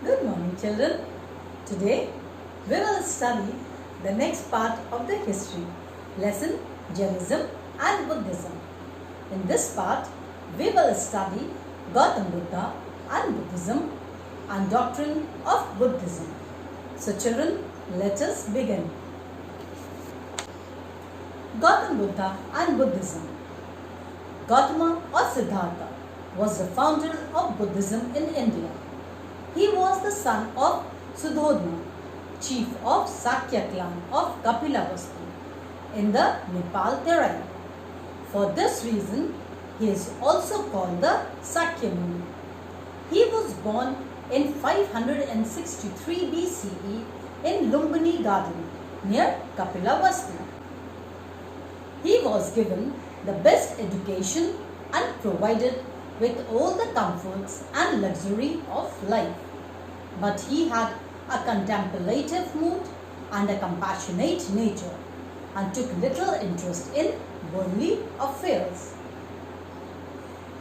Good morning, children. Today we will study the next part of the history lesson, Jainism and Buddhism. In this part, we will study Gautam Buddha and Buddhism and doctrine of Buddhism. So, children, let us begin. Gautam Buddha and Buddhism. Gautama or Siddhartha was the founder of Buddhism in India. He was the son of Sudhodna, chief of Sakya clan of Kapilavastu in the Nepal terrain. For this reason, he is also called the Sakya Muni. He was born in 563 BCE in Lumbini Garden near Kapilavastu. He was given the best education and provided with all the comforts and luxury of life. But he had a contemplative mood and a compassionate nature and took little interest in worldly affairs.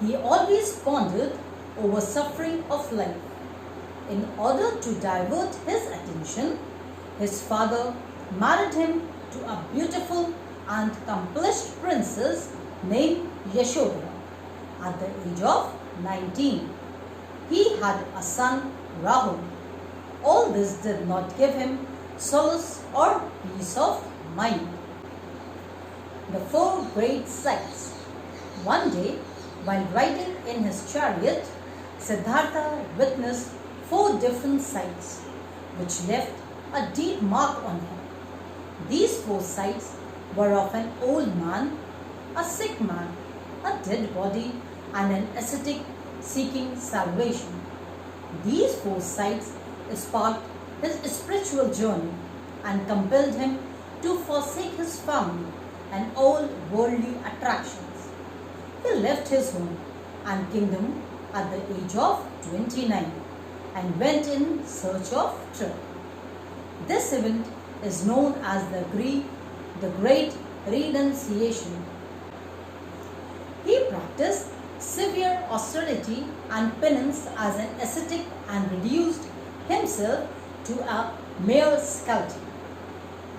He always pondered over suffering of life. In order to divert his attention, his father married him to a beautiful and accomplished princess named Yashoda. At the age of 19, he had a son, Rahul. All this did not give him solace or peace of mind. The four great sights. One day, while riding in his chariot, Siddhartha witnessed four different sights, which left a deep mark on him. These four sights were of an old man, a sick man, a dead body, and an ascetic seeking salvation. These four sights sparked his spiritual journey and compelled him to forsake his family and all worldly attractions. He left his home and kingdom at the age of 29 and went in search of truth. This event is known as the Great Renunciation. He practiced severe austerity and penance as an ascetic and reduced himself to a mere skeleton.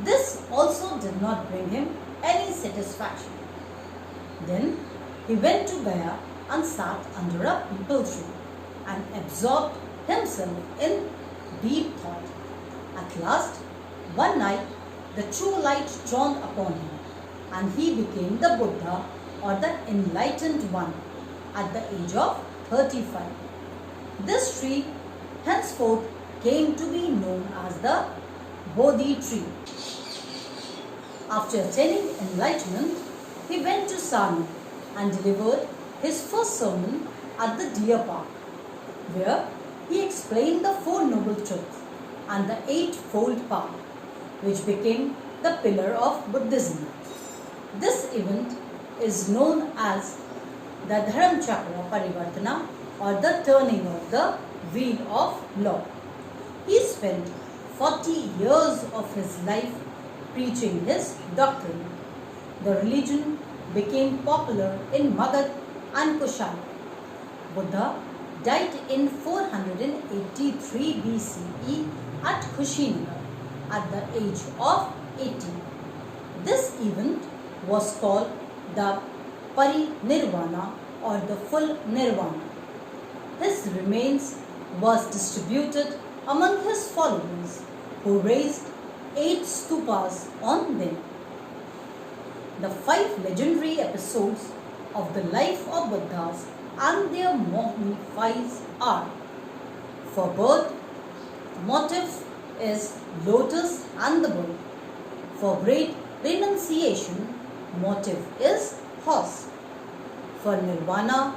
This also did not bring him any satisfaction. Then he went to Gaya and sat under a peepal tree and absorbed himself in deep thought. At last, one night, the true light shone upon him and he became the Buddha or the enlightened one at the age of 35. This tree henceforth came to be known as the Bodhi tree. After attaining enlightenment, he went to Sarnath and delivered his first sermon at the Deer Park, where he explained the Four Noble Truths and the Eightfold Path, which became the pillar of Buddhism. This event is known as the Dharam Chakra Parivartana or the turning of the wheel of law. He spent 40 years of his life preaching his doctrine. The religion became popular in Magadha and Kushan. Buddha died in 483 BCE at Kushinagar at the age of 80. This event was called the Parinirvana or the full Nirvana. His remains was distributed among his followers who raised 8 stupas on them. The 5 legendary episodes of the life of Buddhas and their motifs are: for birth, motif is lotus and the bull. For great renunciation, motif is horse. For nirvana,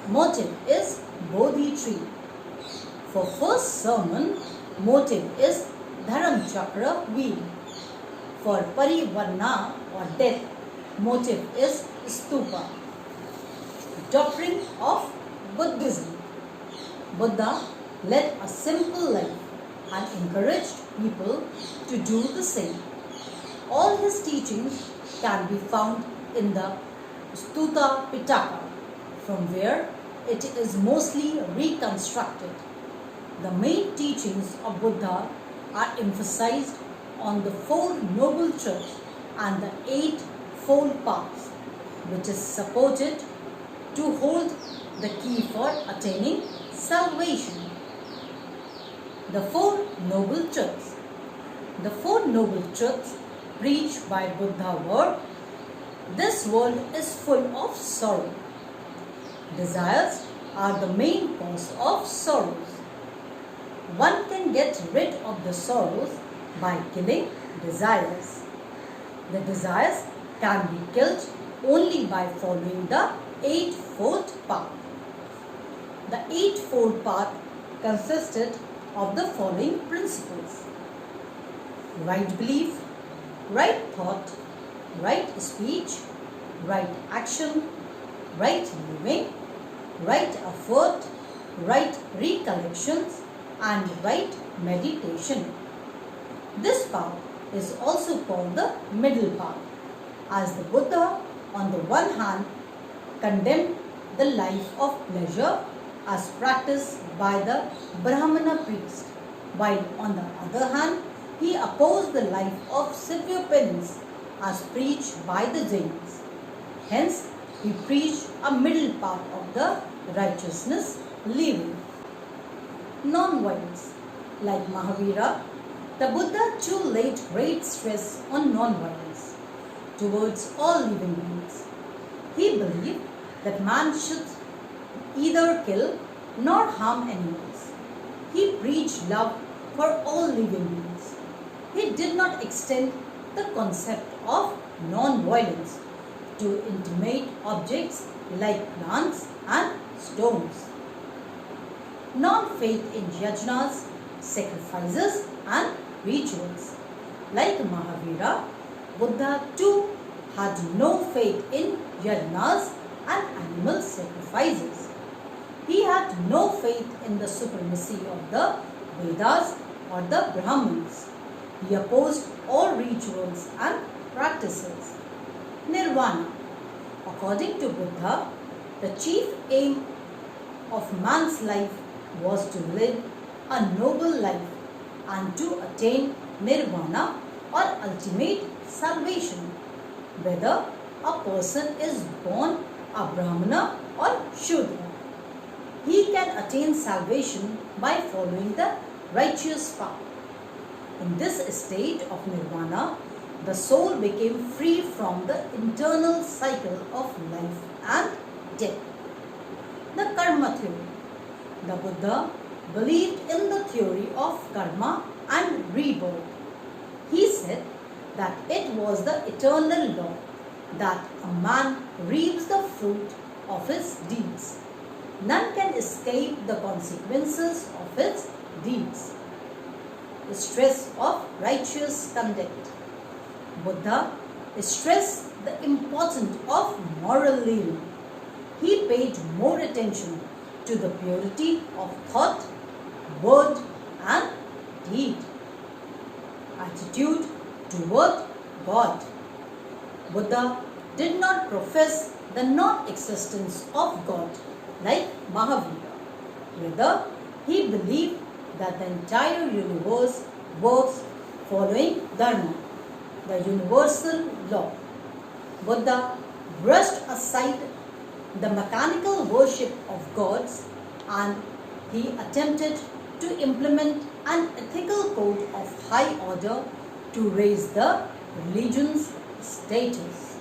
motif is Bodhi tree. For first sermon, motif is Dharam Chakra wheel. For Parivarna or death, motif is Stupa. Doctrine of Buddhism. Buddha led a simple life and encouraged people to do the same. All his teachings can be found in the Sutta Pitaka, from where it is mostly reconstructed. The main teachings of Buddha are emphasized on the Four Noble Truths and the Eightfold Paths, which is supported to hold the key for attaining salvation. The Four Noble Truths. The Four Noble Truths preached by Buddha were: this world is full of sorrow. Desires are the main cause of sorrows. One can get rid of the sorrows by killing desires. The desires can be killed only by following the Eightfold Path. The Eightfold Path consisted of the following principles: right belief, right thought, right speech, right action, right living, right effort, right recollections, and right meditation. This path is also called the middle path, as the Buddha on the one hand condemned the life of pleasure as practiced by the Brahmana priest, while on the other hand he opposed the life of severe penance as preached by the Jainism. Hence, he preached a middle path of the righteousness living. Non-violence. Like Mahavira, the Buddha too laid great stress on non-violence towards all living beings. He believed that man should either kill nor harm animals. He preached love for all living beings. He did not extend the concept of non-violence to inanimate objects like plants and stones. Non-faith in yajnas, sacrifices and rituals. Like Mahavira, Buddha too had no faith in yajnas and animal sacrifices. He had no faith in the supremacy of the Vedas or the Brahmins. He opposed all rituals and practices. Nirvana. According to Buddha, the chief aim of man's life was to live a noble life and to attain nirvana or ultimate salvation, whether a person is born a Brahmana or Shudra. He can attain salvation by following the righteous path. In this state of nirvana, the soul became free from the internal cycle of life and death. The karma theory. The Buddha believed in the theory of karma and rebirth. He said that it was the eternal law that a man reaps the fruit of his deeds. None can escape the consequences of his deeds. The stress of righteous conduct. Buddha stressed the importance of moral living. He paid more attention to the purity of thought, word and deed. Attitude toward God. Buddha did not profess the non-existence of God like Mahavira. Rather, he believed that the entire universe works following Dharma, the universal law. Buddha brushed aside the mechanical worship of gods and he attempted to implement an ethical code of high order to raise the religion's status.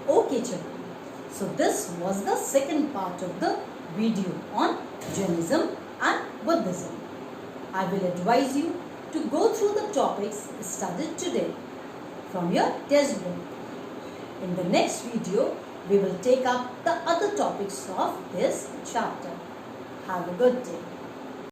Okay children, so this was the second part of the video on Jainism and Buddhism. I will advise you to go through the topics studied today from your textbook. In the next video, we will take up the other topics of this chapter. Have a good day.